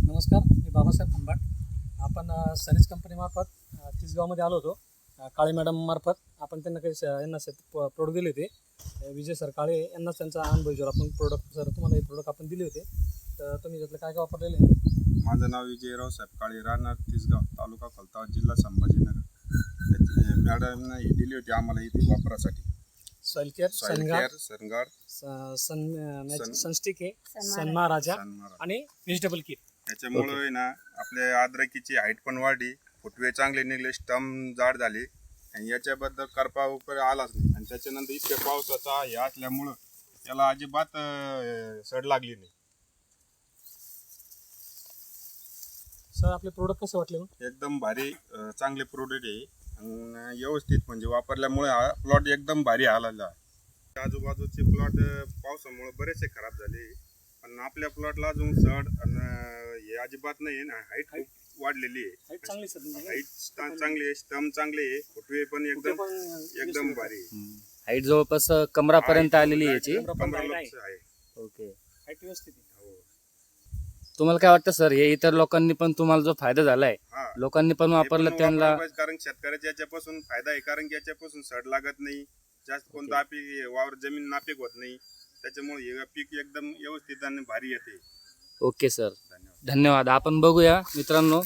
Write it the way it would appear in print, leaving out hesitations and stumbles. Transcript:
नमस्कार, मी बाबासाहेब खंबाट. आपण सनीज कंपनीमार्फत तिसगावमध्ये आलो होतो. काळे मॅडममार्फत आपण त्यांना काही यांना प्रोडक्ट दिले होते. विजय सर काळे यांनाच त्यांचा अनुभव विचार आपण प्रोडक्ट सर तुम्हाला हे प्रोडक्ट आपण दिले होते, तर तुम्ही त्यातलं काय काय वापरलेलं आहे? माझं नाव विजय रावसाहेब काळे, राहणार तिसगाव, तालुका खोलताबाद, जिल्हा संभाजीनगर. मॅडमनं ही दिली होती आम्हाला इथे वापरासाठी. सॉइल केअर, सनगार्ड, सनस्टिक आहे, सन्मा राजा आणि व्हेजिटेबल किट. त्याच्यामुळे ना आपल्या अद्रकीची हाईट पण वाढली, फुटवे चांगले निघले, स्टम जाड झाले आणि याच्याबद्दल करपा वगैरे आलाच नाही. आणि त्याच्यानंतर इतक्या पावसाचा हे असल्यामुळं त्याला अजिबात सड लागली नाही. सर आपले प्रोडक्ट कसे वाटले मग? एकदम भारी, चांगले प्रोडक्ट आहे आणि व्यवस्थित म्हणजे वापरल्यामुळे हा प्लॉट एकदम भारी आलेला आहे. आजूबाजूचे प्लॉट पावसामुळे बरेचसे खराब झाले, पण आपल्या प्लॉटला अजून सड आणि हे अजिबात नाही ना. हाईट खूप वाढलेली आहे, हाईट चांगली सर, हाईट चांगली आहे, स्टम चांगले आहे, फुटवे पण एकदम भारी आहे. हाईट जवळपास कमरापर्यंत आलेली आहे याची. 15 लक्ष आहे. ओके. हाईट व्यवस्थित आहे. हो. तुम्हाला काय वाटतं सर, हे इतर लोकांनी पण तुम्हाला जो फायदा झालाय, हा. लोकांनी पण वापरलं त्यांना? वापरायला पाहिजे, कारण शेतकऱ्याच्या याच्यापासून फायदा आहे, कारण की याच्यापासून सड लागत नाही, जास्त कोणता पीक वावर जमीन नापीक होत नाही, त्याच्यामुळे हे पीक एकदम व्यवस्थित आणि भारी येते. ओके सर, धन्यवाद. धन्यवाद. आपण बघूया मित्रांनो,